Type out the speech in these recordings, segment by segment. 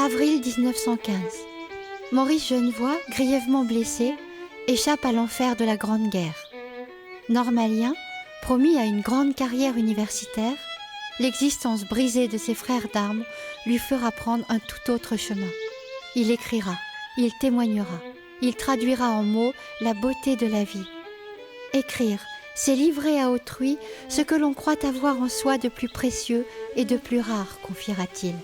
Avril 1915. Maurice Genevoix, grièvement blessé, échappe à l'enfer de la Grande Guerre. Normalien, promis à une grande carrière universitaire, l'existence brisée de ses frères d'armes lui fera prendre un tout autre chemin. Il écrira, il témoignera, il traduira en mots la beauté de la vie. Écrire, c'est livrer à autrui ce que l'on croit avoir en soi de plus précieux et de plus rare, confiera-t-il.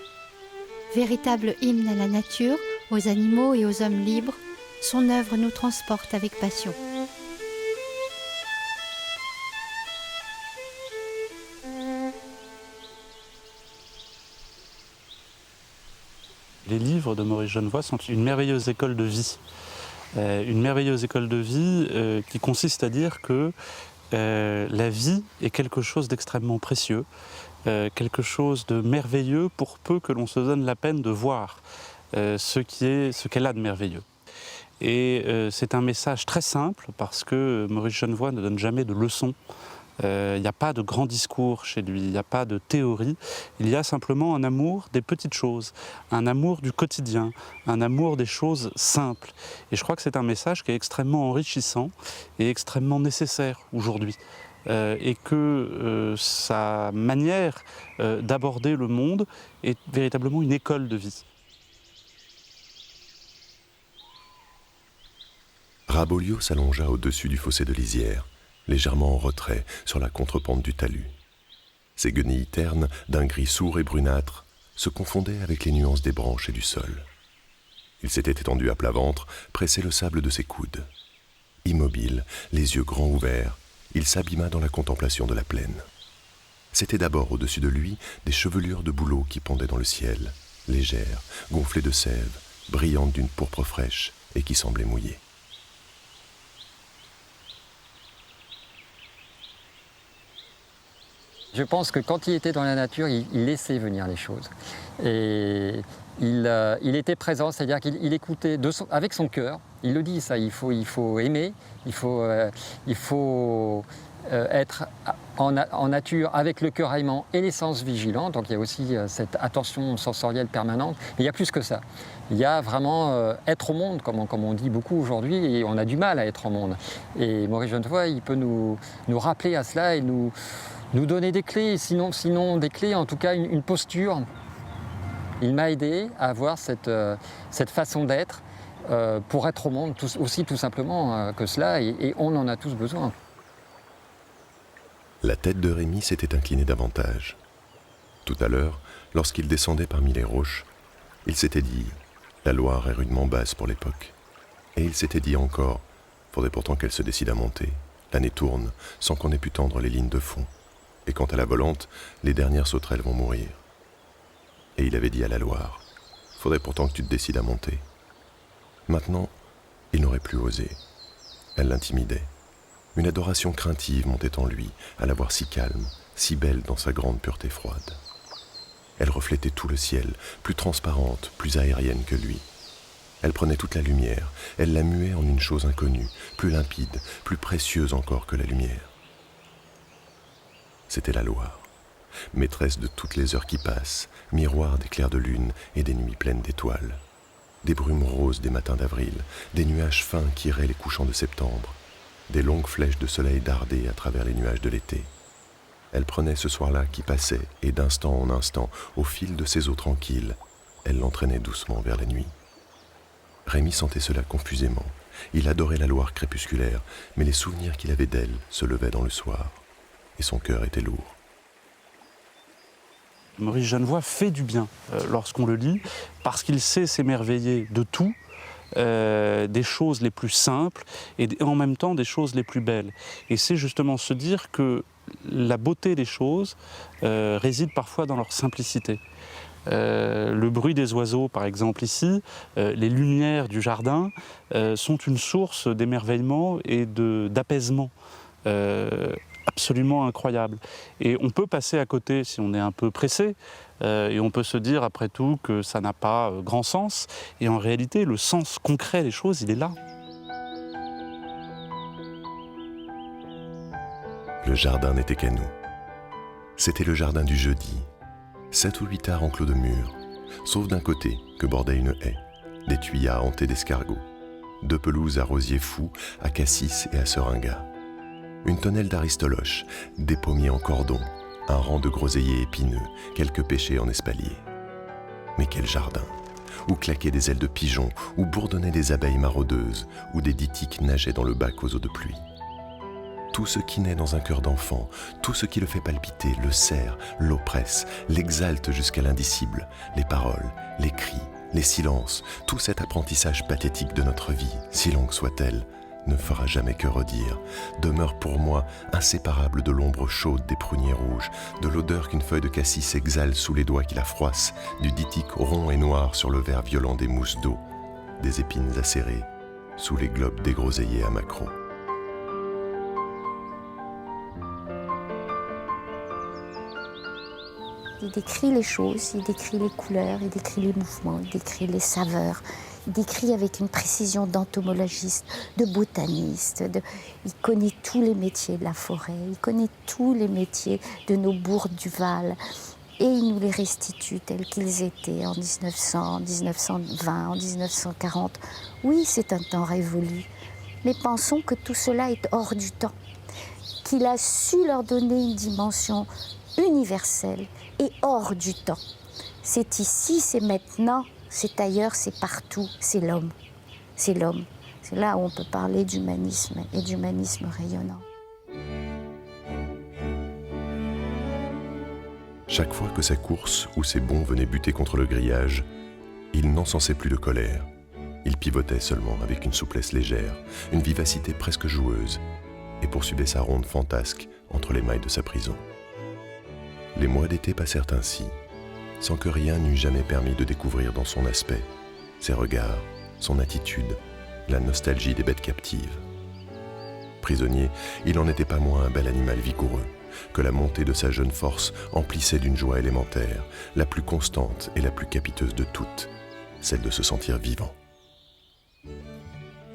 Véritable hymne à la nature, aux animaux et aux hommes libres, son œuvre nous transporte avec passion. Les livres de Maurice Genevoix sont une merveilleuse école de vie. Une merveilleuse école de vie qui consiste à dire que la vie est quelque chose d'extrêmement précieux, quelque chose de merveilleux pour peu que l'on se donne la peine de voir ce qu'elle a de merveilleux. Et c'est un message très simple parce que Maurice Genevoix ne donne jamais de leçons. Il n'y a pas de grand discours chez lui, il n'y a pas de théorie, il y a simplement un amour des petites choses, un amour du quotidien, un amour des choses simples. Et je crois que c'est un message qui est extrêmement enrichissant et extrêmement nécessaire aujourd'hui. Et que sa manière d'aborder le monde est véritablement une école de vie. Rabolio s'allongea au-dessus du fossé de lisière, légèrement en retrait sur la contrepente du talus. Ses guenilles ternes, d'un gris sourd et brunâtre, se confondaient avec les nuances des branches et du sol. Il s'était étendu à plat ventre, pressait le sable de ses coudes. Immobile, les yeux grands ouverts, il s'abîma dans la contemplation de la plaine. C'était d'abord au-dessus de lui des chevelures de bouleaux qui pendaient dans le ciel, légères, gonflées de sève, brillantes d'une pourpre fraîche et qui semblaient mouillées. Je pense que quand il était dans la nature, il laissait venir les choses. Et il était présent, c'est-à-dire qu'il écoutait avec son cœur. Il le dit, ça, il faut aimer, il faut être en nature avec le cœur aimant et les sens vigilants. Donc il y a aussi cette attention sensorielle permanente. Mais il y a plus que ça. Il y a vraiment être au monde, comme on dit beaucoup aujourd'hui, et on a du mal à être au monde. Et Maurice Genevoix, il peut nous rappeler à cela et nous donner des clés, sinon des clés, en tout cas une posture. Il m'a aidé à avoir cette façon d'être pour être au monde, aussi tout simplement que cela, et on en a tous besoin. La tête de Rémi s'était inclinée davantage. Tout à l'heure, lorsqu'il descendait parmi les roches, il s'était dit « La Loire est rudement basse pour l'époque ». Et il s'était dit encore « Faudrait pourtant qu'elle se décide à monter. L'année tourne, sans qu'on ait pu tendre les lignes de fond. Et quant à la volante, les dernières sauterelles vont mourir. » Et il avait dit à la Loire « Faudrait pourtant que tu te décides à monter. » Maintenant, il n'aurait plus osé. Elle l'intimidait. Une adoration craintive montait en lui, à la voir si calme, si belle dans sa grande pureté froide. Elle reflétait tout le ciel, plus transparente, plus aérienne que lui. Elle prenait toute la lumière, elle la muait en une chose inconnue, plus limpide, plus précieuse encore que la lumière. C'était la Loire, maîtresse de toutes les heures qui passent, miroir des clairs de lune et des nuits pleines d'étoiles, des brumes roses des matins d'avril, des nuages fins qui raient les couchants de septembre, des longues flèches de soleil dardaient à travers les nuages de l'été. Elle prenait ce soir-là qui passait, et d'instant en instant, au fil de ses eaux tranquilles, elle l'entraînait doucement vers la nuit. Rémi sentait cela confusément. Il adorait la Loire crépusculaire, mais les souvenirs qu'il avait d'elle se levaient dans le soir, et son cœur était lourd. Maurice Genevoix fait du bien lorsqu'on le lit, parce qu'il sait s'émerveiller de tout, des choses les plus simples et en même temps des choses les plus belles. Et c'est justement se dire que la beauté des choses réside parfois dans leur simplicité. Le bruit des oiseaux, par exemple ici, les lumières du jardin sont une source d'émerveillement et d'apaisement absolument incroyable. Et on peut passer à côté si on est un peu pressé, et on peut se dire après tout que ça n'a pas grand sens. Et en réalité, le sens concret des choses, il est là. Le jardin n'était qu'à nous. C'était le jardin du jeudi. 7 ou 8 arts enclos de murs, sauf d'un côté que bordait une haie, des tuyas hantés d'escargots, 2 pelouses à rosiers fous, à cassis et à seringas, une tonnelle d'aristoloches, des pommiers en cordon, un rang de groseilliers épineux, quelques pêchers en espalier. Mais quel jardin! Où claquaient des ailes de pigeons, où bourdonnaient des abeilles maraudeuses, où des ditiques nageaient dans le bac aux eaux de pluie. Tout ce qui naît dans un cœur d'enfant, tout ce qui le fait palpiter, le serre, l'oppresse, l'exalte jusqu'à l'indicible, les paroles, les cris, les silences, tout cet apprentissage pathétique de notre vie, si longue soit-elle, ne fera jamais que redire, demeure pour moi inséparable de l'ombre chaude des pruniers rouges, de l'odeur qu'une feuille de cassis exhale sous les doigts qui la froissent, du ditique rond et noir sur le verre violent des mousses d'eau, des épines acérées sous les globes dégroseillés à macros. Il décrit les choses, il décrit les couleurs, il décrit les mouvements, il décrit les saveurs. Il décrit avec une précision d'entomologiste, de botaniste. Il connaît tous les métiers de la forêt, il connaît tous les métiers de nos bourgs du Val. Et il nous les restitue tels qu'ils étaient en 1900, en 1920, en 1940. Oui, c'est un temps révolu. Mais pensons que tout cela est hors du temps. Qu'il a su leur donner une dimension universelle et hors du temps. C'est ici, c'est maintenant, c'est ailleurs, c'est partout, c'est l'homme. C'est l'homme. C'est là où on peut parler d'humanisme et d'humanisme rayonnant. Chaque fois que sa course ou ses bonds venaient buter contre le grillage, il n'encensait plus de colère. Il pivotait seulement avec une souplesse légère, une vivacité presque joueuse, et poursuivait sa ronde fantasque entre les mailles de sa prison. Les mois d'été passèrent ainsi, sans que rien n'eût jamais permis de découvrir dans son aspect, ses regards, son attitude, la nostalgie des bêtes captives. Prisonnier, il n'en était pas moins un bel animal vigoureux, que la montée de sa jeune force emplissait d'une joie élémentaire, la plus constante et la plus capiteuse de toutes, celle de se sentir vivant.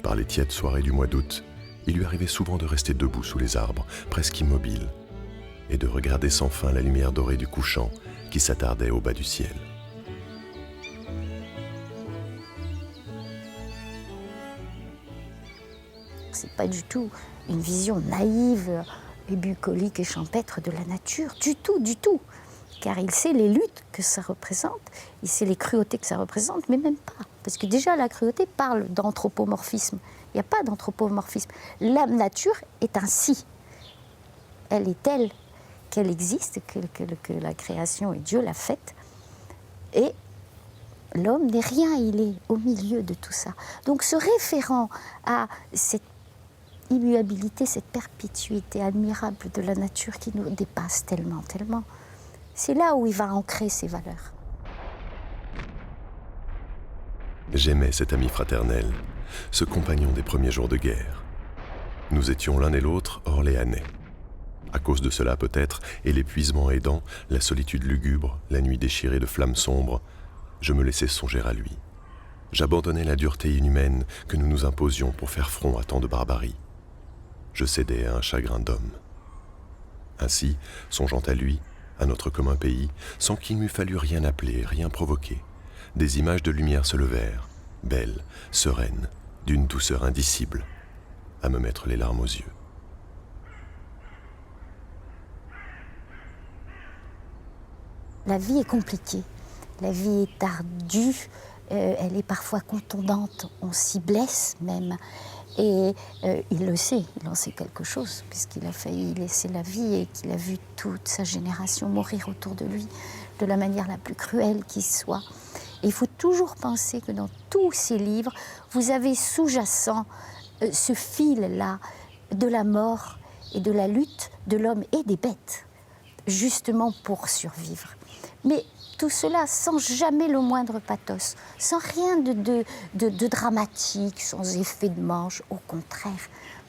Par les tièdes soirées du mois d'août, il lui arrivait souvent de rester debout sous les arbres, presque immobile, et de regarder sans fin la lumière dorée du couchant qui s'attardait au bas du ciel. C'est pas du tout une vision naïve et bucolique et champêtre de la nature, du tout, du tout. Car il sait les luttes que ça représente, il sait les cruautés que ça représente, mais même pas. Parce que déjà la cruauté parle d'anthropomorphisme. Il n'y a pas d'anthropomorphisme. La nature est ainsi. Elle est telle qu'elle existe, que la création et Dieu l'a faite. Et l'homme n'est rien, il est au milieu de tout ça. Donc se référant à cette immuabilité, cette perpétuité admirable de la nature qui nous dépasse tellement, tellement, c'est là où il va ancrer ses valeurs. J'aimais cet ami fraternel, ce compagnon des premiers jours de guerre. Nous étions l'un et l'autre orléanais. À cause de cela peut-être, et l'épuisement aidant, la solitude lugubre, la nuit déchirée de flammes sombres, je me laissais songer à lui. J'abandonnais la dureté inhumaine que nous nous imposions pour faire front à tant de barbarie. Je cédais à un chagrin d'homme. Ainsi, songeant à lui, à notre commun pays, sans qu'il m'eût fallu rien appeler, rien provoquer, des images de lumière se levèrent, belles, sereines, d'une douceur indicible, à me mettre les larmes aux yeux. La vie est compliquée, la vie est ardue, elle est parfois contondante, on s'y blesse même. Et il le sait, il en sait quelque chose, puisqu'il a failli laisser la vie et qu'il a vu toute sa génération mourir autour de lui de la manière la plus cruelle qui soit. Et il faut toujours penser que dans tous ces livres, vous avez sous-jacent ce fil-là de la mort et de la lutte de l'homme et des bêtes, justement pour survivre. Mais tout cela sans jamais le moindre pathos, sans rien de dramatique, sans effet de manche, au contraire.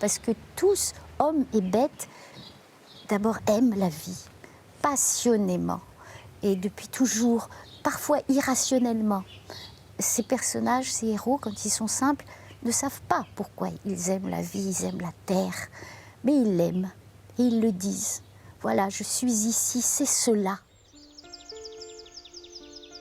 Parce que tous, hommes et bêtes, d'abord aiment la vie, passionnément, et depuis toujours, parfois irrationnellement. Ces personnages, ces héros, quand ils sont simples, ne savent pas pourquoi ils aiment la vie, ils aiment la terre, mais ils l'aiment, et ils le disent. Voilà, je suis ici, c'est cela.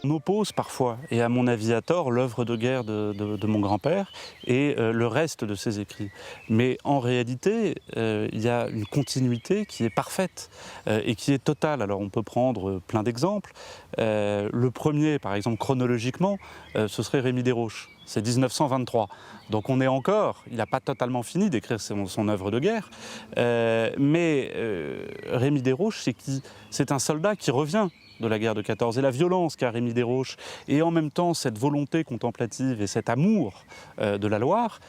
On oppose parfois, et à mon avis à tort, l'œuvre de guerre de mon grand-père et le reste de ses écrits. Mais en réalité, il y a une continuité qui est parfaite et qui est totale. Alors on peut prendre plein d'exemples. Le premier, par exemple, chronologiquement, ce serait Rémi Desroches. C'est 1923. Donc on est encore, il n'a pas totalement fini d'écrire son œuvre de guerre, mais Rémi Desroches, c'est qui? C'est un soldat qui revient de la guerre de 14 et la violence qu'a Rémi Desroches et en même temps cette volonté contemplative et cet amour de la Loire,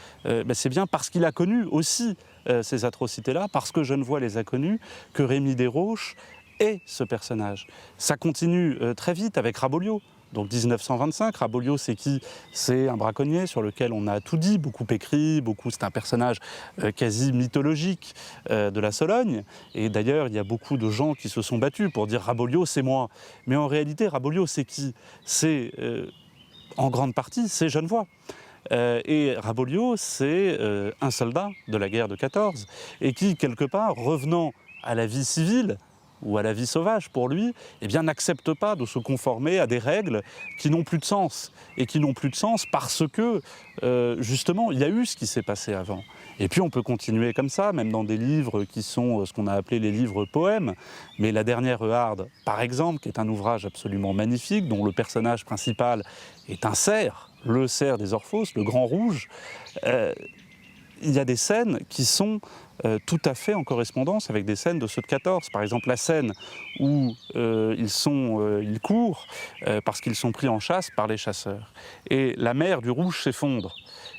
c'est bien parce qu'il a connu aussi ces atrocités-là, parce que Genevoix les a connues, que Rémi Desroches est ce personnage. Ça continue très vite avec Raboliau. Donc 1925, Raboliau c'est qui? C'est un braconnier sur lequel on a tout dit, beaucoup écrit, c'est un personnage quasi mythologique de la Sologne. Et d'ailleurs, il y a beaucoup de gens qui se sont battus pour dire Raboliau c'est moi. Mais en réalité, Raboliau c'est qui? C'est en grande partie, c'est Genevoix. Et Raboliau c'est un soldat de la guerre de 14 et qui, quelque part, revenant à la vie civile, ou à la vie sauvage pour lui, eh bien n'accepte pas de se conformer à des règles qui n'ont plus de sens. Et qui n'ont plus de sens parce que, justement, il y a eu ce qui s'est passé avant. Et puis on peut continuer comme ça, même dans des livres qui sont ce qu'on a appelé les livres poèmes. Mais La Dernière Euharde, par exemple, qui est un ouvrage absolument magnifique, dont le personnage principal est un cerf, le cerf des Orphos, le grand rouge, il y a des scènes qui sont tout à fait en correspondance avec des scènes de ceux de 14. Par exemple, la scène où ils courent parce qu'ils sont pris en chasse par les chasseurs. Et la mer du Rouge s'effondre.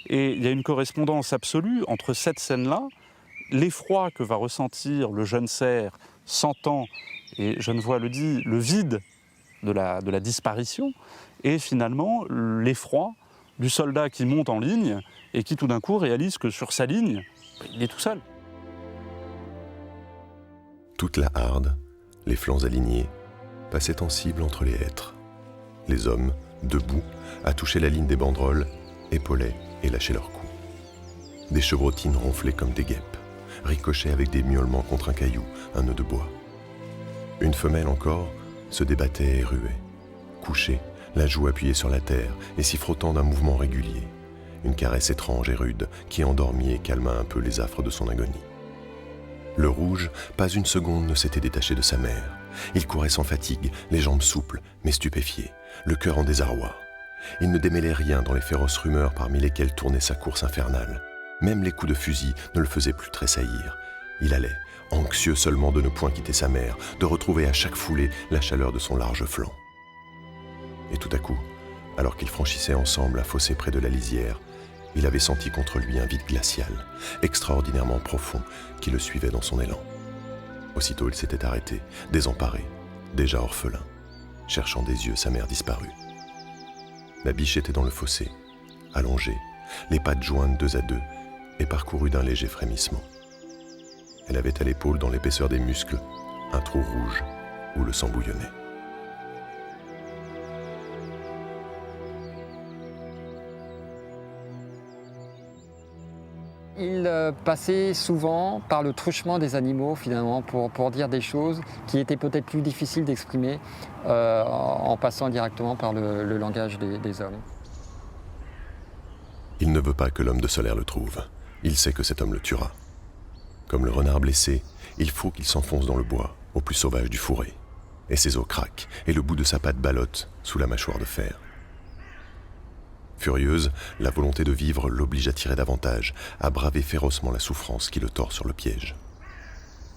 Et il y a une correspondance absolue entre cette scène-là, l'effroi que va ressentir le jeune cerf, sentant, et Genevoix le dit, le vide de la disparition, et finalement l'effroi du soldat qui monte en ligne et qui tout d'un coup réalise que sur sa ligne, il est tout seul. Toute la harde, les flancs alignés, passait en cible entre les hêtres. Les hommes, debout, à toucher la ligne des banderoles, épaulaient et lâchaient leurs coups. Des chevrotines ronflaient comme des guêpes, ricochaient avec des miaulements contre un caillou, un nœud de bois. Une femelle encore se débattait et ruait, couchée, la joue appuyée sur la terre et s'y frottant d'un mouvement régulier. Une caresse étrange et rude qui endormit et calma un peu les affres de son agonie. Le rouge, pas une seconde ne s'était détaché de sa mère. Il courait sans fatigue, les jambes souples, mais stupéfié, le cœur en désarroi. Il ne démêlait rien dans les féroces rumeurs parmi lesquelles tournait sa course infernale. Même les coups de fusil ne le faisaient plus tressaillir. Il allait, anxieux seulement de ne point quitter sa mère, de retrouver à chaque foulée la chaleur de son large flanc. Et tout à coup, alors qu'ils franchissaient ensemble un fossé près de la lisière, il avait senti contre lui un vide glacial, extraordinairement profond, qui le suivait dans son élan. Aussitôt il s'était arrêté, désemparé, déjà orphelin, cherchant des yeux sa mère disparue. La biche était dans le fossé, allongée, les pattes jointes deux à deux, et parcourue d'un léger frémissement. Elle avait à l'épaule, dans l'épaisseur des muscles, un trou rouge où le sang bouillonnait. Il passait souvent par le truchement des animaux, finalement, pour dire des choses qui étaient peut-être plus difficiles d'exprimer en passant directement par le langage des hommes. Il ne veut pas que l'homme de Solaire le trouve. Il sait que cet homme le tuera. Comme le renard blessé, il faut qu'il s'enfonce dans le bois, au plus sauvage du fourré. Et ses os craquent, et le bout de sa patte ballotte sous la mâchoire de fer. Furieuse, la volonté de vivre l'oblige à tirer davantage, à braver férocement la souffrance qui le tord sur le piège.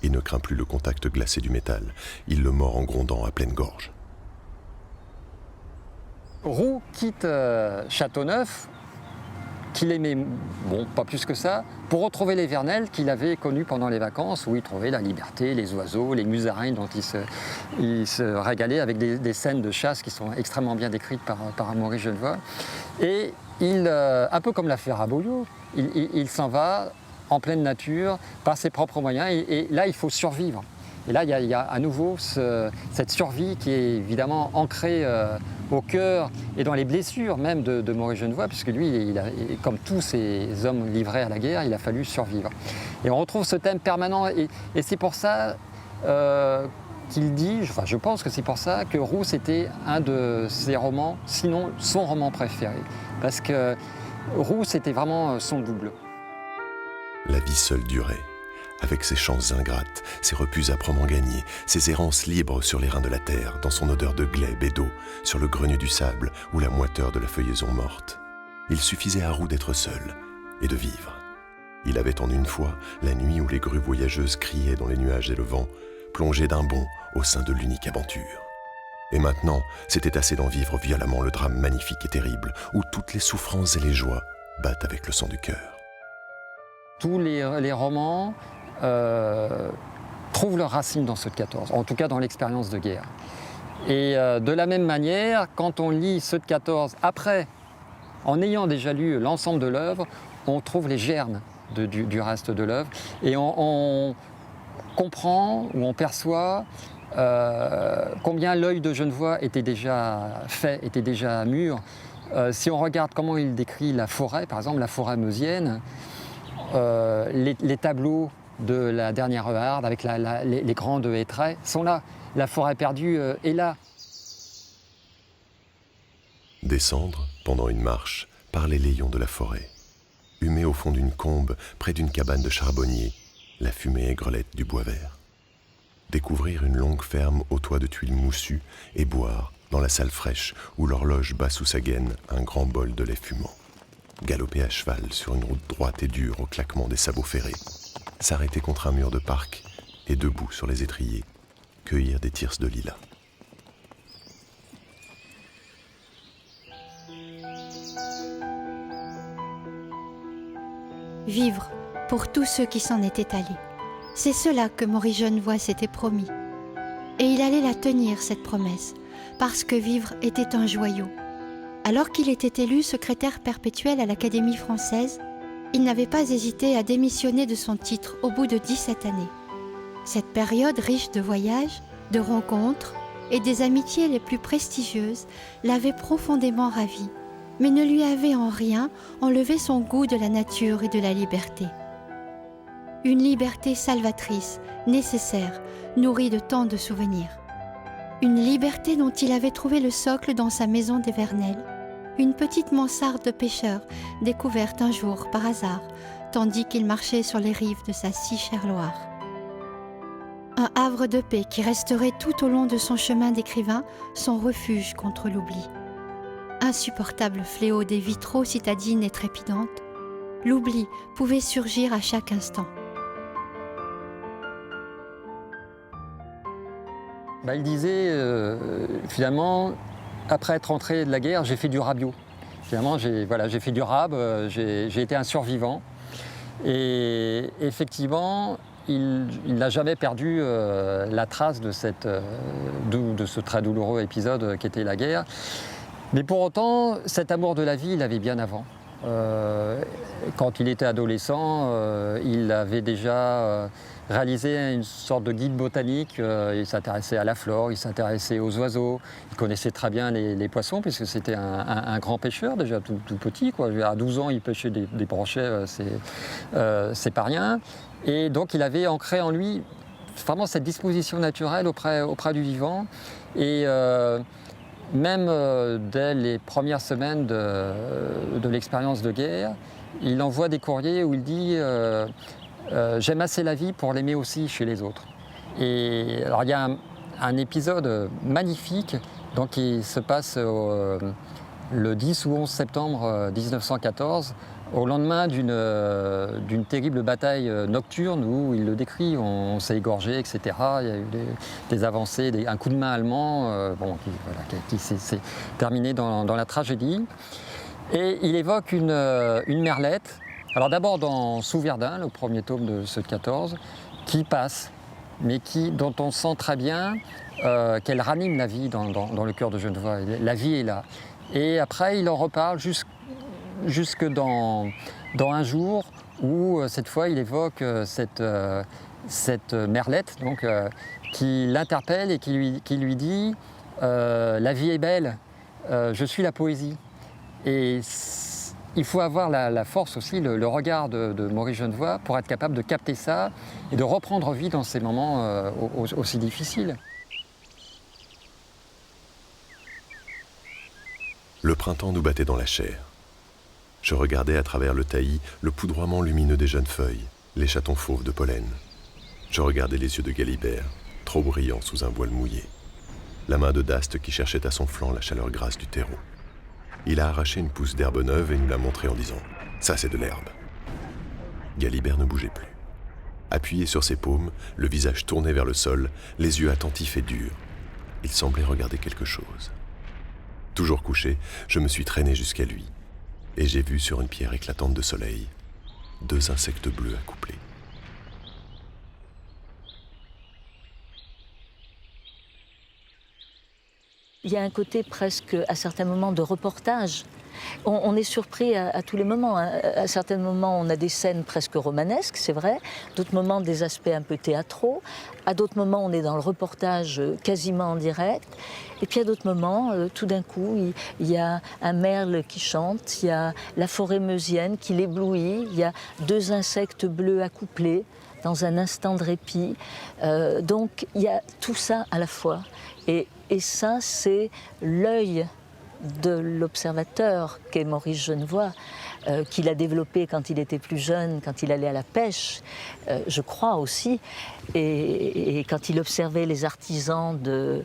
Il ne craint plus le contact glacé du métal, il le mord en grondant à pleine gorge. Roux quitte Châteauneuf, qu'il aimait, bon, pas plus que ça, pour retrouver les Vernelles qu'il avait connues pendant les vacances, où il trouvait la liberté, les oiseaux, les musaraignes dont il se régalait avec des scènes de chasse qui sont extrêmement bien décrites par Maurice Genevoix. Et il, un peu comme l'a fait Raboliau, il s'en va en pleine nature, par ses propres moyens, et là il faut survivre. Et là, il y a à nouveau cette survie qui est évidemment ancrée au cœur et dans les blessures même de Maurice Genevoix, puisque lui, comme tous ces hommes livrés à la guerre, il a fallu survivre. Et on retrouve ce thème permanent, et c'est pour ça qu'il dit, enfin je pense que c'est pour ça, que Rousse était un de ses romans, sinon son roman préféré. Parce que Rousse était vraiment son double. La vie seule durait, avec ses chances ingrates, ses repus âprement gagnés, ses errances libres sur les reins de la terre, dans son odeur de glèbe et d'eau, sur le grenu du sable ou la moiteur de la feuillaison morte. Il suffisait à Roux d'être seul et de vivre. Il avait en une fois, la nuit où les grues voyageuses criaient dans les nuages et le vent, plongé d'un bond au sein de l'unique aventure. Et maintenant, c'était assez d'en vivre violemment le drame magnifique et terrible, où toutes les souffrances et les joies battent avec le sang du cœur. Tous les romans trouvent leurs racines dans ceux de 14, en tout cas dans l'expérience de guerre. Et de la même manière, quand on lit ceux de 14 après, en ayant déjà lu l'ensemble de l'œuvre, on trouve les germes du reste de l'œuvre et on comprend ou on perçoit combien l'œil de Genevoix était déjà fait, était déjà mûr. Si on regarde comment il décrit la forêt, par exemple la forêt meusienne, les tableaux de la dernière Eharde avec les grandes hêtraies sont là. La forêt perdue est là. Descendre, pendant une marche, par les layons de la forêt. Humer au fond d'une combe, près d'une cabane de charbonnier, la fumée aigrelette du bois vert. Découvrir une longue ferme au toit de tuiles moussues et boire, dans la salle fraîche où l'horloge bat sous sa gaine, un grand bol de lait fumant. Galoper à cheval sur une route droite et dure au claquement des sabots ferrés. S'arrêter contre un mur de parc et debout sur les étriers, cueillir des tirses de lilas. Vivre pour tous ceux qui s'en étaient allés. C'est cela que Maurice Genevoix s'était promis. Et il allait la tenir, cette promesse, parce que vivre était un joyau. Alors qu'il était élu secrétaire perpétuel à l'Académie française, il n'avait pas hésité à démissionner de son titre au bout de 17 années. Cette période riche de voyages, de rencontres et des amitiés les plus prestigieuses l'avait profondément ravi, mais ne lui avait en rien enlevé son goût de la nature et de la liberté. Une liberté salvatrice, nécessaire, nourrie de tant de souvenirs. Une liberté dont il avait trouvé le socle dans sa maison des Vernelles, une petite mansarde de pêcheur découverte un jour par hasard, tandis qu'il marchait sur les rives de sa si chère Loire. Un havre de paix qui resterait tout au long de son chemin d'écrivain son refuge contre l'oubli. Insupportable fléau des vies trop citadines et trépidantes, l'oubli pouvait surgir à chaque instant. Il disait, finalement, après être rentré de la guerre, j'ai fait du rabio. Finalement, j'ai fait du rab, j'ai été un survivant. Et effectivement, il n'a jamais perdu la trace de ce très douloureux épisode qu'était la guerre. Mais pour autant, cet amour de la vie, il l'avait bien avant. Quand il était adolescent, il avait déjà réalisé une sorte de guide botanique. Il s'intéressait à la flore, il s'intéressait aux oiseaux. Il connaissait très bien les poissons, puisque c'était un grand pêcheur, déjà tout petit, quoi. À 12 ans, il pêchait des brochets, c'est pas rien. Et donc, il avait ancré en lui vraiment cette disposition naturelle auprès du vivant. Et même dès les premières semaines de l'expérience de guerre, il envoie des courriers où il dit j'aime assez la vie pour l'aimer aussi chez les autres. Et alors il y a un épisode magnifique donc, qui se passe le 10 ou 11 septembre 1914, au lendemain d'une terrible bataille nocturne où il le décrit, on s'est égorgé, etc. Il y a eu des avancées, un coup de main allemand qui s'est terminé dans la tragédie. Et il évoque une merlette, alors d'abord dans Sous-Verdun, le premier tome de ceux de 14, qui passe, mais dont on sent très bien qu'elle ranime la vie dans le cœur de Genevoix. La vie est là. Et après, il en reparle jusque dans un jour où, cette fois, il évoque cette merlette donc, qui l'interpelle et qui lui dit « La vie est belle, je suis la poésie ». Et il faut avoir la force aussi, le regard de Maurice Genevoix pour être capable de capter ça et de reprendre vie dans ces moments aussi difficiles. Le printemps nous battait dans la chair. Je regardais à travers le taillis le poudroiement lumineux des jeunes feuilles, les chatons fauves de pollen. Je regardais les yeux de Galibert, trop brillants sous un voile mouillé. La main de Dast qui cherchait à son flanc la chaleur grasse du terreau. Il a arraché une pousse d'herbe neuve et nous l'a montrée en disant « Ça, c'est de l'herbe ». Galibert ne bougeait plus. Appuyé sur ses paumes, le visage tourné vers le sol, les yeux attentifs et durs. Il semblait regarder quelque chose. Toujours couché, je me suis traîné jusqu'à lui. Et j'ai vu sur une pierre éclatante de soleil 2 insectes bleus accouplés. Il y a un côté presque, à certains moments, de reportage. On est surpris à tous les moments. À certains moments, on a des scènes presque romanesques, c'est vrai. D'autres moments, des aspects un peu théâtraux. À d'autres moments, on est dans le reportage quasiment en direct. Et puis à d'autres moments, tout d'un coup, il y a un merle qui chante, il y a la forêt meusienne qui l'éblouit, il y a 2 insectes bleus accouplés dans un instant de répit. Donc il y a tout ça à la fois. Et ça, c'est l'œil de l'observateur qu'est Maurice Genevoix, qu'il a développé quand il était plus jeune, quand il allait à la pêche, je crois aussi, et quand il observait les artisans de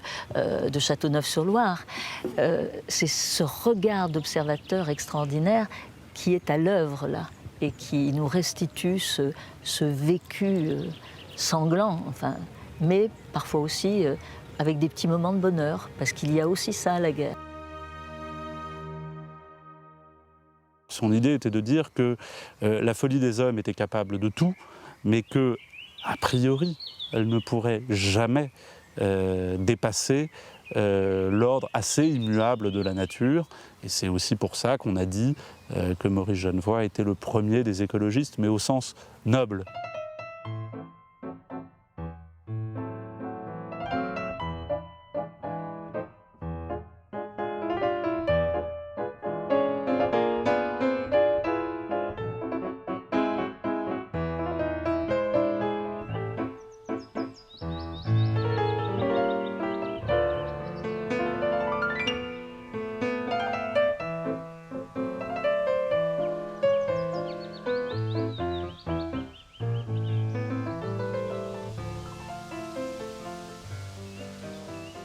Châteauneuf-sur-Loire. C'est ce regard d'observateur extraordinaire qui est à l'œuvre là, et qui nous restitue ce vécu sanglant, enfin, mais parfois aussi avec des petits moments de bonheur, parce qu'il y a aussi ça à la guerre. Son idée était de dire que la folie des hommes était capable de tout, mais que, a priori, elle ne pourrait jamais dépasser l'ordre assez immuable de la nature. Et c'est aussi pour ça qu'on a dit que Maurice Genevoix était le premier des écologistes, mais au sens noble.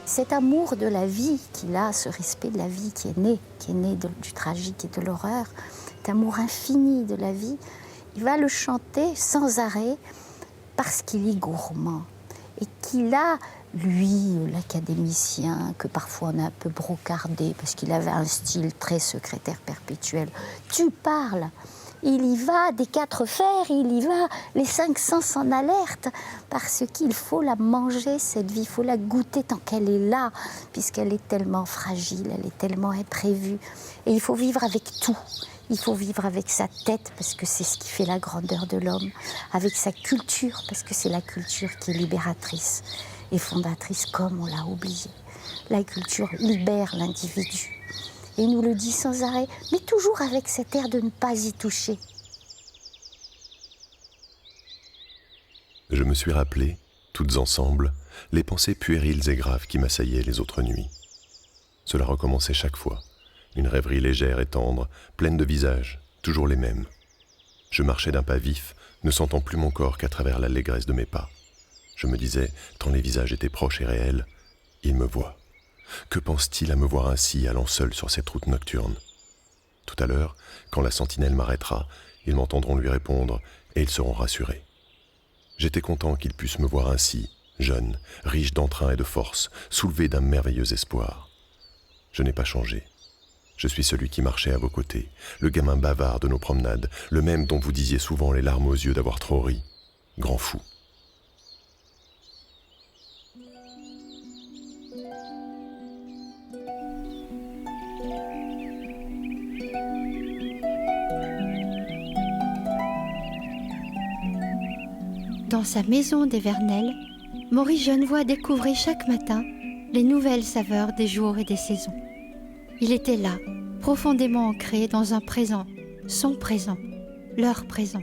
Cet amour de la vie qu'il a, ce respect de la vie qui est né du tragique et de l'horreur, cet amour infini de la vie, il va le chanter sans arrêt parce qu'il est gourmand et qu'il a, lui, l'académicien, que parfois on a un peu brocardé parce qu'il avait un style très secrétaire perpétuel, tu parles. Il y va des 4 fers, il y va les 5 sens en alerte, parce qu'il faut la manger, cette vie, il faut la goûter tant qu'elle est là, puisqu'elle est tellement fragile, elle est tellement imprévue. Et il faut vivre avec tout. Il faut vivre avec sa tête, parce que c'est ce qui fait la grandeur de l'homme, avec sa culture, parce que c'est la culture qui est libératrice et fondatrice, comme on l'a oublié. La culture libère l'individu. Et il nous le dit sans arrêt, mais toujours avec cet air de ne pas y toucher. Je me suis rappelé, toutes ensemble, les pensées puériles et graves qui m'assaillaient les autres nuits. Cela recommençait chaque fois, une rêverie légère et tendre, pleine de visages, toujours les mêmes. Je marchais d'un pas vif, ne sentant plus mon corps qu'à travers l'allégresse de mes pas. Je me disais, tant les visages étaient proches et réels, il me voit. Que pense-t-il à me voir ainsi, allant seul sur cette route nocturne? Tout à l'heure, quand la sentinelle m'arrêtera, ils m'entendront lui répondre et ils seront rassurés. J'étais content qu'ils puissent me voir ainsi, jeune, riche d'entrain et de force, soulevé d'un merveilleux espoir. Je n'ai pas changé. Je suis celui qui marchait à vos côtés, le gamin bavard de nos promenades, le même dont vous disiez souvent les larmes aux yeux d'avoir trop ri. Grand fou. Dans sa maison des Vernelles, Maurice Genevoix découvrait chaque matin les nouvelles saveurs des jours et des saisons. Il était là, profondément ancré dans un présent, son présent, leur présent.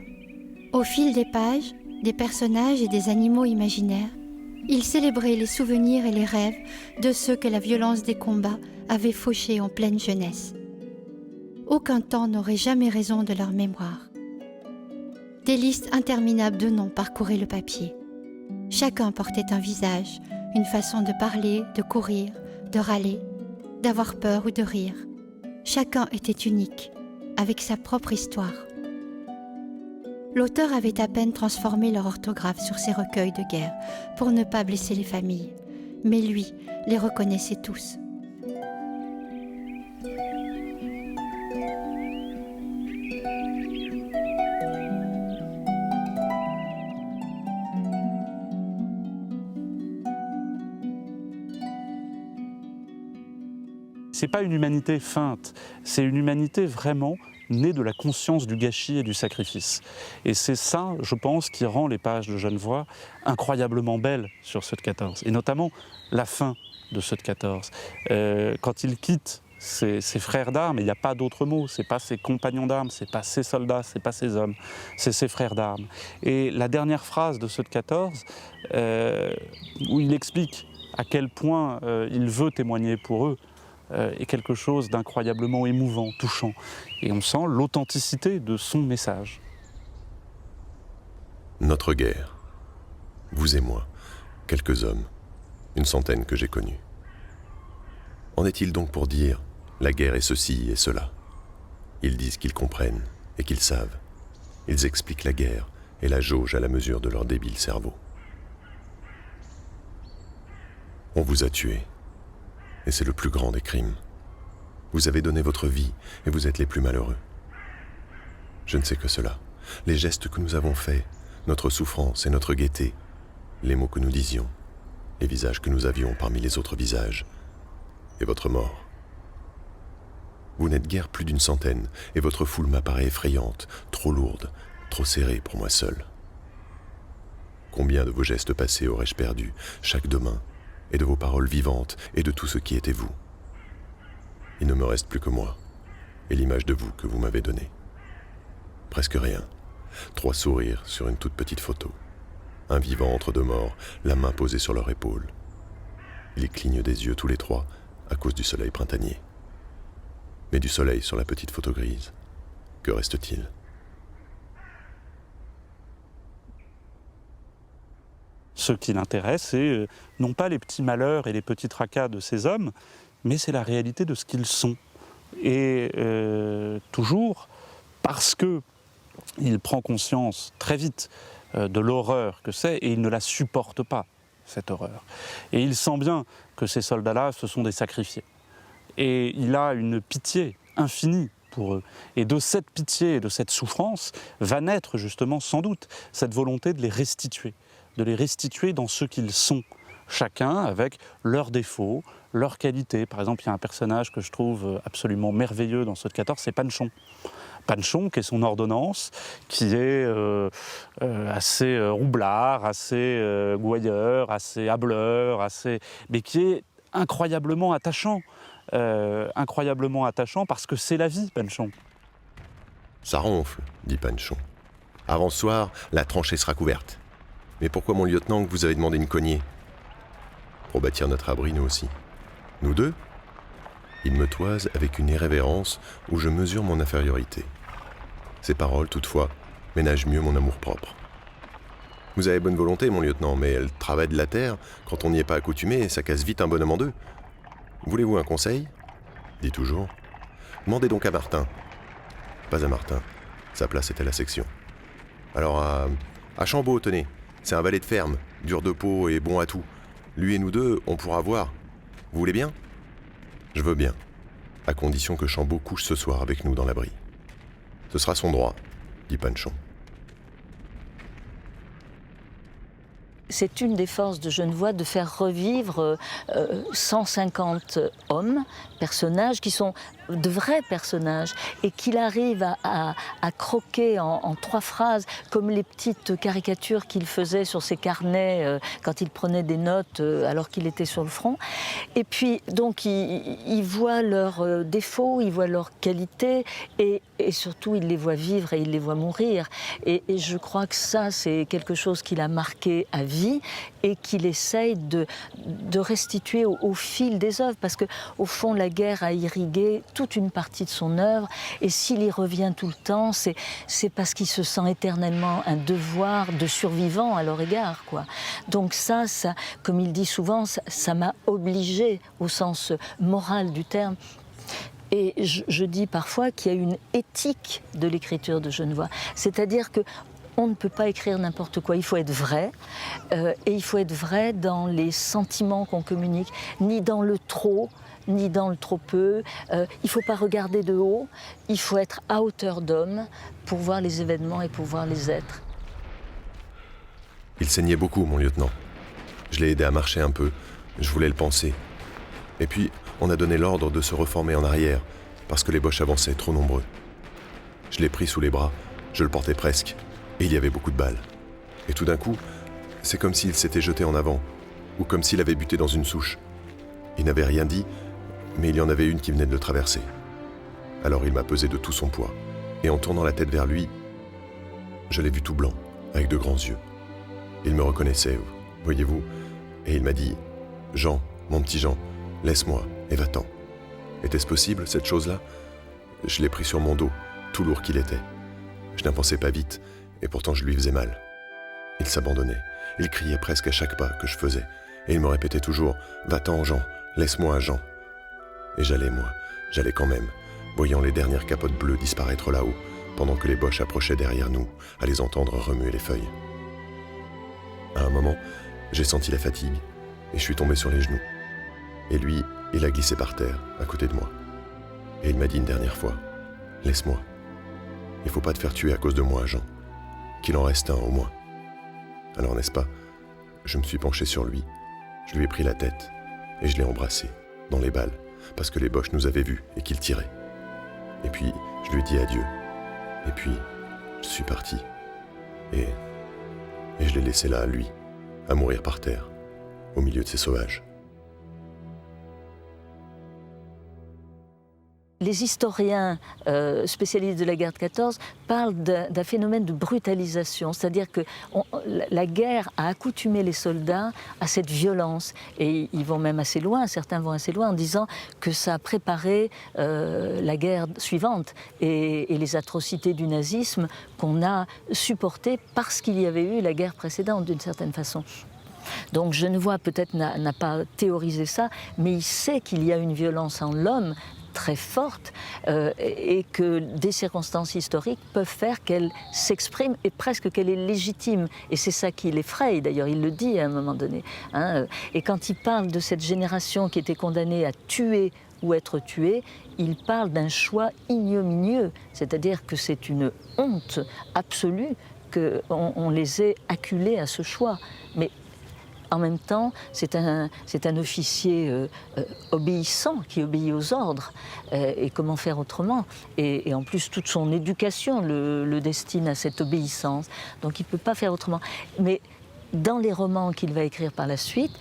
Au fil des pages, des personnages et des animaux imaginaires, il célébrait les souvenirs et les rêves de ceux que la violence des combats avait fauchés en pleine jeunesse. aucun temps n'aurait jamais raison de leur mémoire. Des listes interminables de noms parcouraient le papier. Chacun portait un visage, une façon de parler, de courir, de râler, d'avoir peur ou de rire. Chacun était unique, avec sa propre histoire. L'auteur avait à peine transformé leur orthographe sur ces recueils de guerre pour ne pas blesser les familles, mais lui les reconnaissait tous. C'est pas une humanité feinte, c'est une humanité vraiment née de la conscience du gâchis et du sacrifice. Et c'est ça, je pense, qui rend les pages de Genevoix incroyablement belles sur Ceux de 14, et notamment la fin de Ceux de 14. Quand il quitte ses frères d'armes, il n'y a pas d'autre mot, c'est pas ses compagnons d'armes, c'est pas ses soldats, c'est pas ses hommes, c'est ses frères d'armes. Et la dernière phrase de Ceux de 14, où il explique à quel point il veut témoigner pour eux, est quelque chose d'incroyablement émouvant, touchant. Et on sent l'authenticité de son message. Notre guerre. Vous et moi, quelques hommes, une centaine que j'ai connus. En est-il donc pour dire « la guerre est ceci et cela » ? Ils disent qu'ils comprennent et qu'ils savent. Ils expliquent la guerre et la jaugent à la mesure de leur débile cerveau. On vous a tués. Et c'est le plus grand des crimes. Vous avez donné votre vie et vous êtes les plus malheureux. Je ne sais que cela. Les gestes que nous avons faits, notre souffrance et notre gaieté, les mots que nous disions, les visages que nous avions parmi les autres visages, et votre mort. Vous n'êtes guère plus d'une centaine, et votre foule m'apparaît effrayante, trop lourde, trop serrée pour moi seul. Combien de vos gestes passés aurais-je perdu, chaque demain, et de vos paroles vivantes, et de tout ce qui était vous. Il ne me reste plus que moi, et l'image de vous que vous m'avez donnée. Presque rien. 3 sourires sur une toute petite photo. Un vivant entre 2 morts, la main posée sur leur épaule. Ils clignent des yeux tous les 3 à cause du soleil printanier. Mais du soleil sur la petite photo grise, que reste-t-il ? Ce qui l'intéresse, c'est non pas les petits malheurs et les petits tracas de ces hommes, mais c'est la réalité de ce qu'ils sont. Et toujours, parce qu'il prend conscience très vite de l'horreur que c'est, et il ne la supporte pas, cette horreur. Et il sent bien que ces soldats-là, ce sont des sacrifiés. Et il a une pitié infinie pour eux. Et de cette pitié et de cette souffrance va naître justement, sans doute, cette volonté de les restituer dans ce qu'ils sont, chacun avec leurs défauts, leurs qualités. Par exemple, il y a un personnage que je trouve absolument merveilleux dans Ceux de 14, c'est Panchon. Panchon, qui est son ordonnance, qui est assez roublard, assez gouailleur, assez hâbleur, mais qui est incroyablement attachant parce que c'est la vie, Panchon. Ça ronfle, dit Panchon. Avant ce soir, la tranchée sera couverte. Mais pourquoi, mon lieutenant, que vous avez demandé une cognée ? Pour bâtir notre abri, nous aussi. Nous deux ? Il me toise avec une irrévérence où je mesure mon infériorité. Ces paroles, toutefois, ménagent mieux mon amour-propre. Vous avez bonne volonté, mon lieutenant, mais le travail de la terre, quand on n'y est pas accoutumé, ça casse vite un bonhomme en deux. Voulez-vous un conseil ? Dit toujours. Demandez donc à Martin. Pas à Martin. Sa place est à la section. Alors à Chambaud, tenez. C'est un valet de ferme, dur de peau et bon à tout. Lui et nous deux, on pourra voir. Vous voulez bien ? Je veux bien, à condition que Chambaud couche ce soir avec nous dans l'abri. Ce sera son droit, dit Panchon. C'est une des forces de Genevoix de faire revivre 150 hommes, personnages qui sont de vrais personnages et qu'il arrive à croquer en 3 phrases, comme les petites caricatures qu'il faisait sur ses carnets quand il prenait des notes alors qu'il était sur le front. Et puis donc il voit leurs défauts, il voit leurs qualités et surtout il les voit vivre et il les voit mourir. Et je crois que ça c'est quelque chose qu'il a marqué à vie. vie et qu'il essaye de restituer au fil des œuvres. Parce qu'au fond, la guerre a irrigué toute une partie de son œuvre. Et s'il y revient tout le temps, c'est parce qu'il se sent éternellement un devoir de survivant à leur égard, quoi. Donc ça, comme il dit souvent, ça m'a obligé au sens moral du terme. Et je dis parfois qu'il y a une éthique de l'écriture de Genevoix. C'est-à-dire qu'on ne peut pas écrire n'importe quoi. Il faut être vrai. Et il faut être vrai dans les sentiments qu'on communique, ni dans le trop, ni dans le trop peu. Il ne faut pas regarder de haut. Il faut être à hauteur d'homme pour voir les événements et pour voir les êtres. Il saignait beaucoup, mon lieutenant. Je l'ai aidé à marcher un peu. Je voulais le panser. Et puis, on a donné l'ordre de se reformer en arrière, parce que les Boches avançaient trop nombreux. Je l'ai pris sous les bras, je le portais presque, et il y avait beaucoup de balles. Et tout d'un coup, c'est comme s'il s'était jeté en avant, ou comme s'il avait buté dans une souche. Il n'avait rien dit, mais il y en avait une qui venait de le traverser. Alors il m'a pesé de tout son poids, et en tournant la tête vers lui, je l'ai vu tout blanc, avec de grands yeux. Il me reconnaissait, voyez-vous, et il m'a dit « Jean, mon petit Jean, laisse-moi, et va-t'en. » Était-ce possible, cette chose-là? Je l'ai pris sur mon dos, tout lourd qu'il était. Je n'avançais pas vite, et pourtant je lui faisais mal. Il s'abandonnait, il criait presque à chaque pas que je faisais, et il me répétait toujours « Va-t'en, Jean, laisse-moi, Jean. » Et j'allais quand même, voyant les dernières capotes bleues disparaître là-haut, pendant que les Boches approchaient derrière nous, à les entendre remuer les feuilles. À un moment, j'ai senti la fatigue, et je suis tombé sur les genoux. Et lui, il a glissé par terre, à côté de moi. Et il m'a dit une dernière fois, « Laisse-moi. Il faut pas te faire tuer à cause de moi, Jean. Qu'il en reste un, au moins. » Alors, n'est-ce pas, je me suis penché sur lui, je lui ai pris la tête, et je l'ai embrassé, dans les balles, parce que les Boches nous avaient vus et qu'ils tiraient. Et puis, je lui ai dit adieu. Et puis, je suis parti. Et je l'ai laissé là, lui, à mourir par terre, au milieu de ces sauvages. Les historiens spécialistes de la guerre de 14 parlent d'un phénomène de brutalisation, c'est-à-dire que la guerre a accoutumé les soldats à cette violence. Et ils vont même assez loin, certains vont assez loin en disant que ça a préparé la guerre suivante et les atrocités du nazisme qu'on a supportées parce qu'il y avait eu la guerre précédente d'une certaine façon. Donc Genevoix peut-être n'a pas théorisé ça, mais il sait qu'il y a une violence en l'homme très forte et que des circonstances historiques peuvent faire qu'elle s'exprime et presque qu'elle est légitime. Et c'est ça qui l'effraie, d'ailleurs, il le dit à un moment donné. Et quand il parle de cette génération qui était condamnée à tuer ou être tuée, il parle d'un choix ignominieux, c'est-à-dire que c'est une honte absolue qu'on les ait acculés à ce choix. Mais en même temps, c'est un officier obéissant, qui obéit aux ordres. Et comment faire autrement? Et en plus, toute son éducation le destine à cette obéissance. Donc il ne peut pas faire autrement. Mais dans les romans qu'il va écrire par la suite,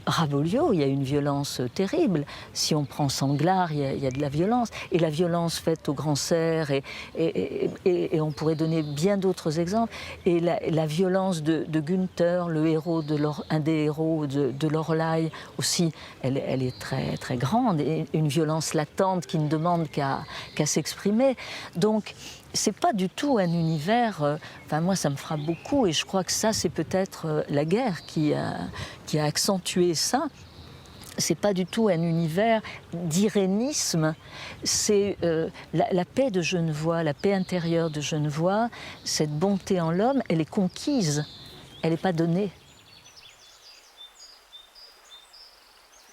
Rabelio, il y a une violence terrible. Si on prend Sanglard, il y a de la violence. Et la violence faite au grand cerf, et on pourrait donner bien d'autres exemples. Et la violence de Günther, un des héros de Loreley aussi, elle est très, très grande. Et une violence latente qui ne demande qu'à s'exprimer. Donc, c'est pas du tout un univers. Enfin, moi, ça me frappe beaucoup, et je crois que ça, c'est peut-être la guerre qui a accentué ça. C'est pas du tout un univers d'irénisme. C'est la paix de Genevoix, la paix intérieure de Genevoix. Cette bonté en l'homme, elle est conquise, elle n'est pas donnée.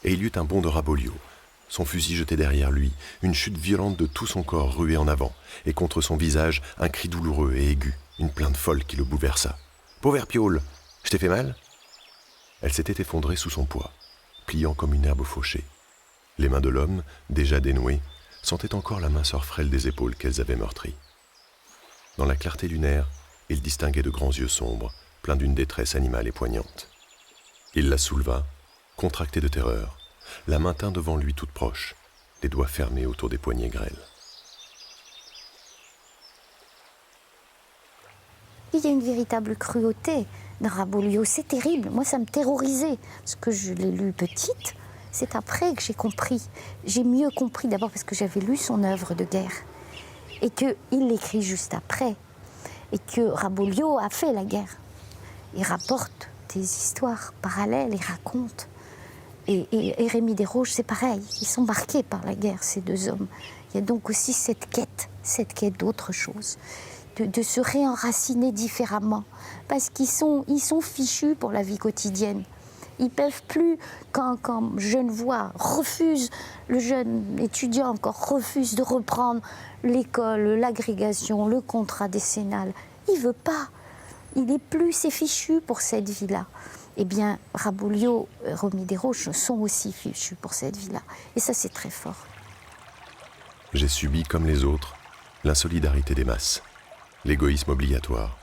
Et il y eut un bond de Rabelio. Son fusil jeté derrière lui, une chute violente de tout son corps rué en avant, et contre son visage, un cri douloureux et aigu, une plainte folle qui le bouleversa. « Pauvre Piaule, je t'ai fait mal ?» Elle s'était effondrée sous son poids, pliant comme une herbe fauchée. Les mains de l'homme, déjà dénouées, sentaient encore la minceur frêle des épaules qu'elles avaient meurtries. Dans la clarté lunaire, il distinguait de grands yeux sombres, pleins d'une détresse animale et poignante. Il la souleva, contractée de terreur. La main tint devant lui toute proche, les doigts fermés autour des poignets grêles. Il y a une véritable cruauté dans Rabelais. C'est terrible. Moi, ça me terrorisait, parce que je l'ai lu petite. C'est après que j'ai compris. J'ai mieux compris, d'abord parce que j'avais lu son œuvre de guerre, et qu'il l'écrit juste après, et que Rabelais a fait la guerre. Il rapporte des histoires parallèles, il raconte. Et Rémi Desroches, c'est pareil. Ils sont marqués par la guerre, ces deux hommes. Il y a donc aussi cette quête d'autre chose, de se réenraciner différemment, parce qu'ils sont fichus pour la vie quotidienne. Ils peuvent plus, quand Genevois refuse, le jeune étudiant encore refuse de reprendre l'école, l'agrégation, le contrat décennal. Il veut pas. Il est plus, c'est fichu pour cette vie-là. Eh bien, Rabelais, Rémi Desroches sont aussi fichus pour cette vie-là. Et ça, c'est très fort. J'ai subi, comme les autres, l'insolidarité des masses, l'égoïsme obligatoire,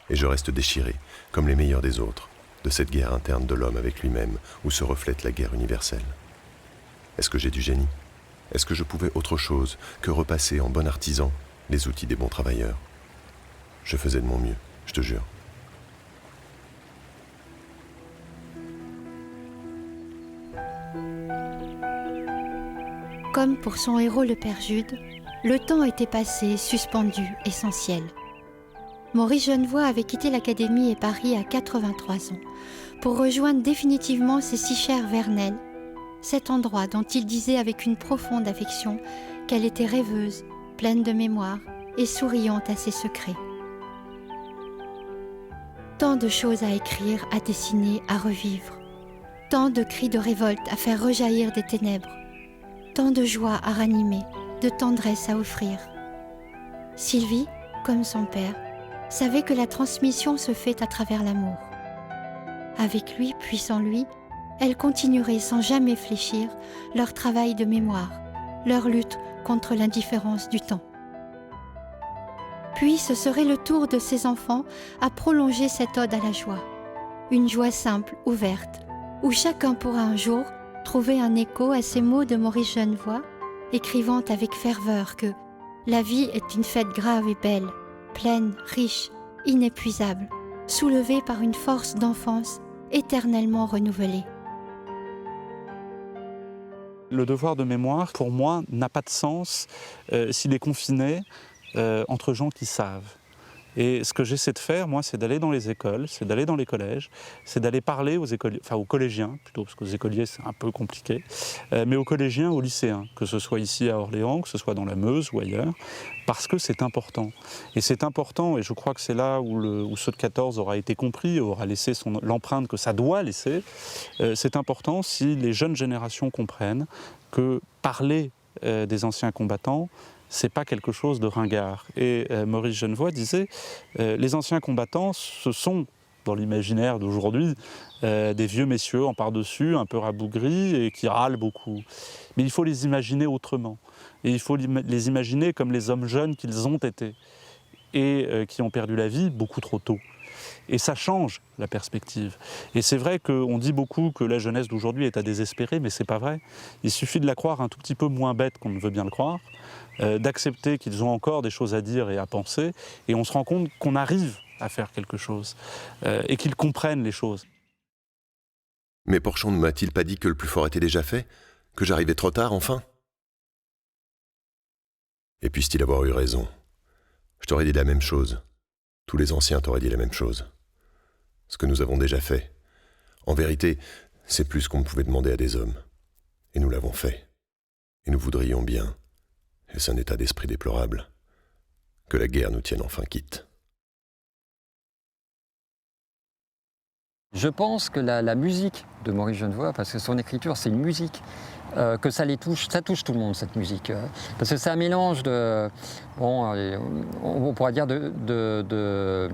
et je reste déchiré, comme les meilleurs des autres, de cette guerre interne de l'homme avec lui-même, où se reflète la guerre universelle. Est-ce que j'ai du génie? Est-ce que je pouvais autre chose que repasser en bon artisan les outils des bons travailleurs? Je faisais de mon mieux, je te jure. Comme pour son héros le père Jude, le temps était passé, suspendu, essentiel. Maurice Genevoix avait quitté l'Académie et Paris à 83 ans pour rejoindre définitivement ses si chères Vernelles, cet endroit dont il disait avec une profonde affection qu'elle était rêveuse, pleine de mémoire et souriante à ses secrets. Tant de choses à écrire, à dessiner, à revivre, tant de cris de révolte à faire rejaillir des ténèbres, tant de joie à ranimer, de tendresse à offrir. Sylvie, comme son père, savait que la transmission se fait à travers l'amour. Avec lui, puis sans lui, elle continuerait sans jamais fléchir leur travail de mémoire, leur lutte contre l'indifférence du temps. Puis ce serait le tour de ses enfants à prolonger cette ode à la joie, une joie simple, ouverte, où chacun pourra un jour trouver un écho à ces mots de Maurice Genevoix, écrivant avec ferveur que la vie est une fête grave et belle, pleine, riche, inépuisable, soulevée par une force d'enfance éternellement renouvelée. Le devoir de mémoire, pour moi, n'a pas de sens s'il est confiné entre gens qui savent. Et ce que j'essaie de faire, moi, c'est d'aller dans les écoles, c'est d'aller dans les collèges, c'est d'aller parler aux écoliers, enfin aux collégiens plutôt, parce qu'aux écoliers c'est un peu compliqué, mais aux collégiens, aux lycéens, que ce soit ici à Orléans, que ce soit dans la Meuse ou ailleurs, parce que c'est important. Et c'est important, et je crois que c'est là où ce de 14 aura été compris, aura laissé l'empreinte que ça doit laisser. C'est important si les jeunes générations comprennent que parler des anciens combattants, c'est pas quelque chose de ringard. Et Maurice Genevoix disait les anciens combattants, ce sont, dans l'imaginaire d'aujourd'hui, des vieux messieurs en par-dessus, un peu rabougris et qui râlent beaucoup. Mais il faut les imaginer autrement. Et il faut les imaginer comme les hommes jeunes qu'ils ont été et qui ont perdu la vie beaucoup trop tôt. Et ça change la perspective. Et c'est vrai qu'on dit beaucoup que la jeunesse d'aujourd'hui est à désespérer, mais c'est pas vrai. Il suffit de la croire un tout petit peu moins bête qu'on ne veut bien le croire, d'accepter qu'ils ont encore des choses à dire et à penser, et on se rend compte qu'on arrive à faire quelque chose, et qu'ils comprennent les choses. Mais Porchon ne m'a-t-il pas dit que le plus fort était déjà fait? Que j'arrivais trop tard, enfin? Et puisse-t-il avoir eu raison? Je t'aurais dit la même chose. Tous les anciens t'auraient dit la même chose. Ce que nous avons déjà fait. En vérité, c'est plus qu'on pouvait demander à des hommes. Et nous l'avons fait. Et nous voudrions bien, est-ce un état d'esprit déplorable, que la guerre nous tienne enfin quitte. Je pense que la musique de Maurice Genevoix, parce que son écriture c'est une musique, que ça touche tout le monde cette musique. Parce que c'est un mélange de, bon, on pourrait dire de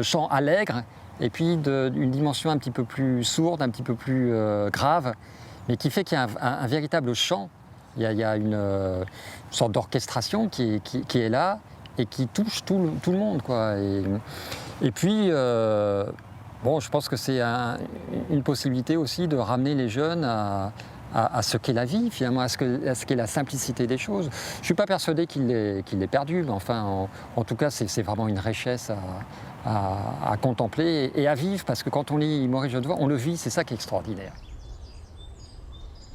chants allègres et puis d'une dimension un petit peu plus sourde, un petit peu plus grave, mais qui fait qu'il y a un véritable chant. Il y a une sorte d'orchestration qui est là et qui touche tout le monde, quoi. Et puis, bon, je pense que c'est une possibilité aussi de ramener les jeunes à à ce qu'est la vie, finalement, à ce qu'est la simplicité des choses. Je ne suis pas persuadé qu'il l'ait perdu, mais enfin, en tout cas, c'est vraiment une richesse à contempler et à vivre, parce que quand on lit Maurice Genevoix, on le vit, c'est ça qui est extraordinaire.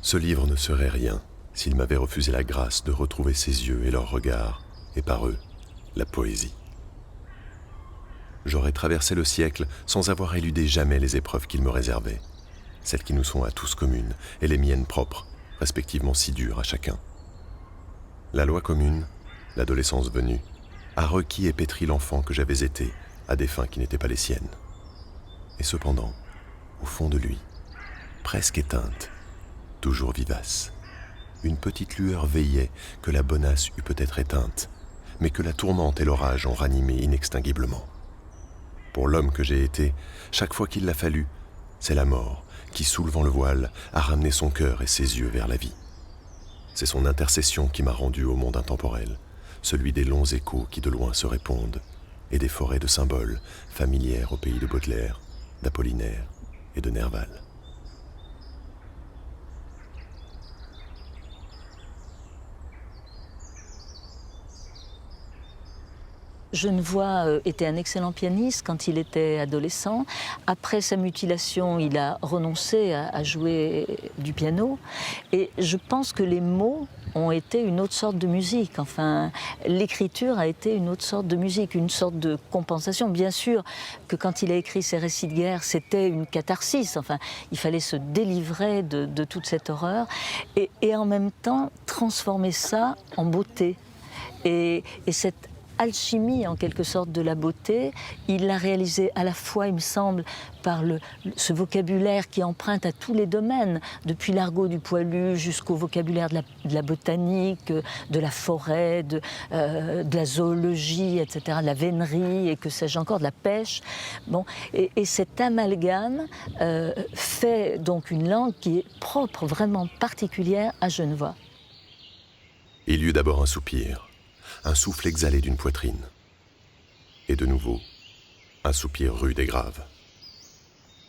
Ce livre ne serait rien s'il m'avait refusé la grâce de retrouver ses yeux et leur regard, et par eux, la poésie. J'aurais traversé le siècle sans avoir éludé jamais les épreuves qu'il me réservait, celles qui nous sont à tous communes et les miennes propres, respectivement si dures à chacun. La loi commune, l'adolescence venue, a requis et pétri l'enfant que j'avais été à des fins qui n'étaient pas les siennes. Et cependant, au fond de lui, presque éteinte, toujours vivace, une petite lueur veillait que la bonasse eût peut-être éteinte, mais que la tourmente et l'orage ont ranimée inextinguiblement. Pour l'homme que j'ai été, chaque fois qu'il l'a fallu, c'est la mort qui, soulevant le voile, a ramené son cœur et ses yeux vers la vie. C'est son intercession qui m'a rendu au monde intemporel, celui des longs échos qui de loin se répondent, et des forêts de symboles familières au pays de Baudelaire, d'Apollinaire et de Nerval. Genevoix était un excellent pianiste quand il était adolescent. Après sa mutilation, il a renoncé à jouer du piano. Et je pense que les mots ont été une autre sorte de musique. Enfin, l'écriture a été une autre sorte de musique, une sorte de compensation. Bien sûr que quand il a écrit ses récits de guerre, c'était une catharsis. Enfin, il fallait se délivrer de toute cette horreur et en même temps transformer ça en beauté. Et cette alchimie en quelque sorte de la beauté, il l'a réalisée à la fois, il me semble, par ce vocabulaire qui emprunte à tous les domaines, depuis l'argot du poilu jusqu'au vocabulaire de la botanique, de la forêt, de la zoologie, etc., de la vénerie et que sais-je encore, de la pêche. Bon, et cet amalgame fait donc une langue qui est propre, vraiment particulière à Genevoix. Il y eut d'abord un soupir, un souffle exhalé d'une poitrine. Et de nouveau, un soupir rude et grave.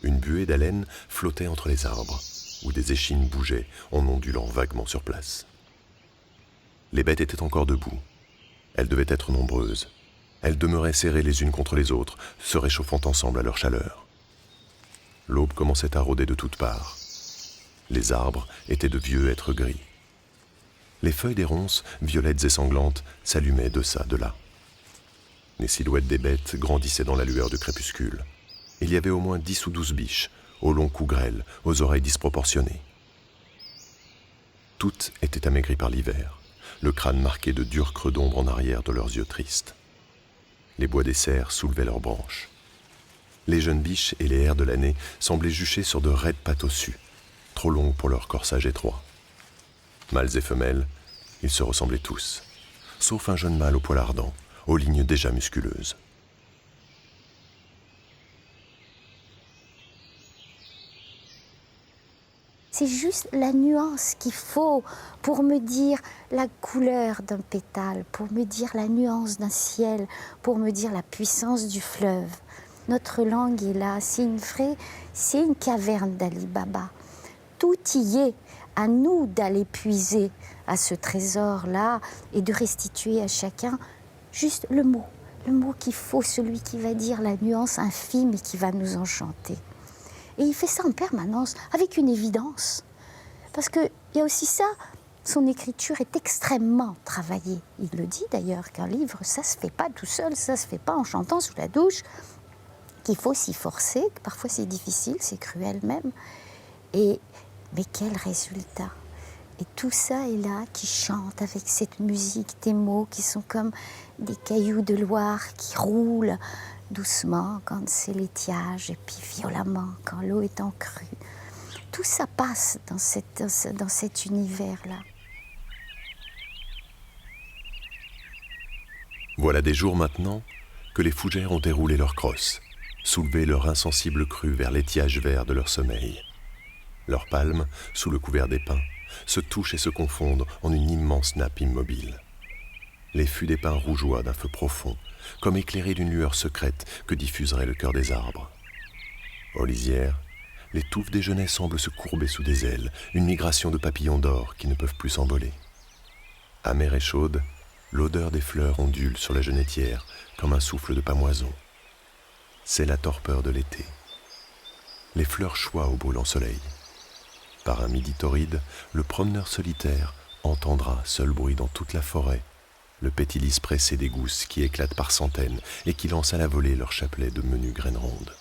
Une buée d'haleine flottait entre les arbres, où des échines bougeaient en ondulant vaguement sur place. Les bêtes étaient encore debout. Elles devaient être nombreuses. Elles demeuraient serrées les unes contre les autres, se réchauffant ensemble à leur chaleur. L'aube commençait à rôder de toutes parts. Les arbres étaient de vieux êtres gris. Les feuilles des ronces, violettes et sanglantes, s'allumaient de ça, de là. Les silhouettes des bêtes grandissaient dans la lueur du crépuscule. Il y avait au moins 10 ou 12 biches, aux longs cous grêles, aux oreilles disproportionnées. Toutes étaient amaigries par l'hiver, le crâne marqué de durs creux d'ombre en arrière de leurs yeux tristes. Les bois des cerfs soulevaient leurs branches. Les jeunes biches et les hairs de l'année semblaient jucher sur de raides pattes ossues, trop longues pour leur corsage étroit. Mâles et femelles, ils se ressemblaient tous, sauf un jeune mâle au poil ardent, aux lignes déjà musculeuses. C'est juste la nuance qu'il faut pour me dire la couleur d'un pétale, pour me dire la nuance d'un ciel, pour me dire la puissance du fleuve. Notre langue est là, c'est une caverne d'Ali Baba. Tout y est. À nous d'aller puiser à ce trésor-là et de restituer à chacun juste le mot qu'il faut, celui qui va dire la nuance infime et qui va nous enchanter. Et il fait ça en permanence, avec une évidence. Parce qu'il y a aussi ça, son écriture est extrêmement travaillée. Il le dit d'ailleurs qu'un livre, ça ne se fait pas tout seul, ça ne se fait pas en chantant sous la douche, qu'il faut s'y forcer, que parfois c'est difficile, c'est cruel même. Mais quel résultat! Et tout ça est là, qui chante avec cette musique, des mots qui sont comme des cailloux de Loire qui roulent doucement quand c'est l'étiage et puis violemment quand l'eau est en crue. Tout ça passe dans cet univers-là. Voilà des jours maintenant que les fougères ont déroulé leurs crosses, soulevé leur insensible crue vers l'étiage vert de leur sommeil. Leurs palmes, sous le couvert des pins, se touchent et se confondent en une immense nappe immobile. Les fûts des pins rougeoient d'un feu profond, comme éclairés d'une lueur secrète que diffuserait le cœur des arbres. Aux lisières, les touffes des genêts semblent se courber sous des ailes, une migration de papillons d'or qui ne peuvent plus s'envoler. Amère et chaude, l'odeur des fleurs ondule sur la genêtière comme un souffle de pamoison. C'est la torpeur de l'été. Les fleurs choient au brûlant soleil. Par un midi torride, le promeneur solitaire entendra, seul bruit dans toute la forêt, le pétilis pressé des gousses qui éclatent par centaines et qui lancent à la volée leur chapelet de menues graines rondes.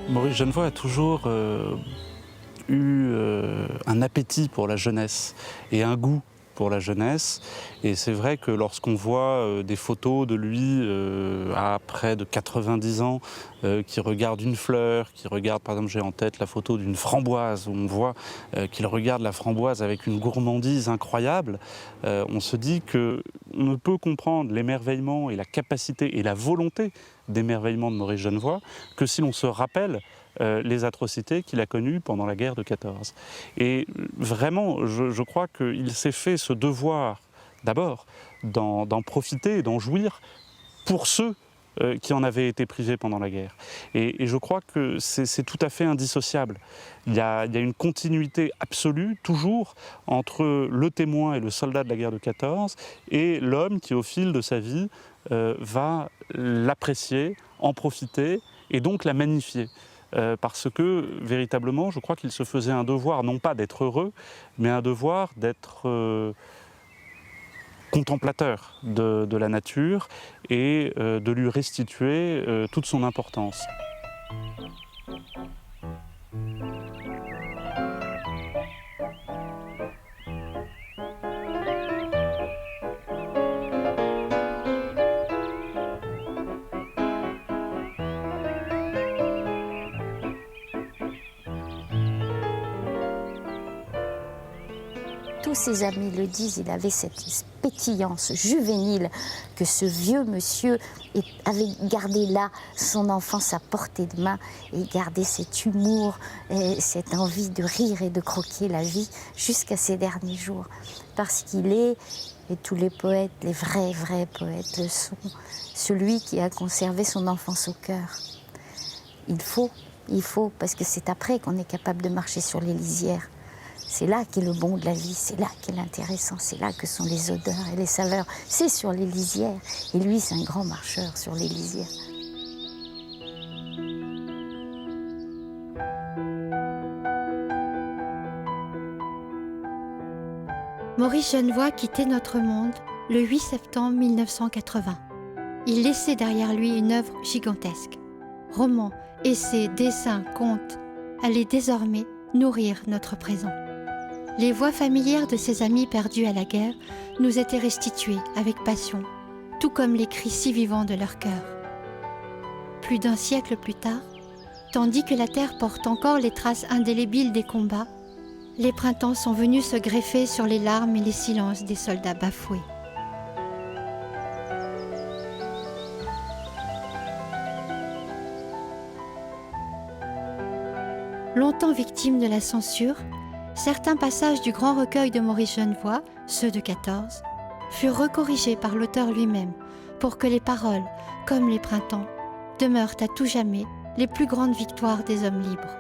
Maurice Genevoix a toujours eu un appétit pour la jeunesse et un goût pour la jeunesse. Et c'est vrai que lorsqu'on voit des photos de lui à près de 90 ans, qui regarde une fleur, qui regarde, par exemple, j'ai en tête la photo d'une framboise, où on voit qu'il regarde la framboise avec une gourmandise incroyable, on se dit qu'on ne peut comprendre l'émerveillement et la capacité et la volonté d'émerveillement de Maurice Genevoix que si l'on se rappelle les atrocités qu'il a connues pendant la guerre de 14. Et vraiment, je crois qu'il s'est fait ce devoir, d'abord, d'en profiter et d'en jouir pour ceux qui en avaient été privés pendant la guerre. Et je crois que c'est tout à fait indissociable. Il y a une continuité absolue, toujours, entre le témoin et le soldat de la guerre de 14 et l'homme qui, au fil de sa vie, va l'apprécier, en profiter et donc la magnifier. Parce que, véritablement, je crois qu'il se faisait un devoir, non pas d'être heureux, mais un devoir d'être contemplateur de la nature et de lui restituer toute son importance. Tous ses amis le disent, il avait cette pétillance juvénile que ce vieux monsieur avait gardé là, son enfance à portée de main, et gardé cet humour, et cette envie de rire et de croquer la vie jusqu'à ses derniers jours. Parce qu'il est, et tous les poètes, les vrais poètes le sont, celui qui a conservé son enfance au cœur. Il faut, parce que c'est après qu'on est capable de marcher sur les lisières. C'est là qu'est le bon de la vie, c'est là qu'est l'intéressant, c'est là que sont les odeurs et les saveurs. C'est sur les lisières. Et lui, c'est un grand marcheur sur les lisières. Maurice Genevoix quittait notre monde le 8 septembre 1980. Il laissait derrière lui une œuvre gigantesque. Romans, essais, dessins, contes allaient désormais nourrir notre présent. Les voix familières de ses amis perdus à la guerre nous étaient restituées avec passion, tout comme les cris si vivants de leur cœur. Plus d'un siècle plus tard, tandis que la terre porte encore les traces indélébiles des combats, les printemps sont venus se greffer sur les larmes et les silences des soldats bafoués. Longtemps victimes de la censure, certains passages du grand recueil de Maurice Genevoix, ceux de 14, furent recorrigés par l'auteur lui-même pour que les paroles, comme les printemps, demeurent à tout jamais les plus grandes victoires des hommes libres.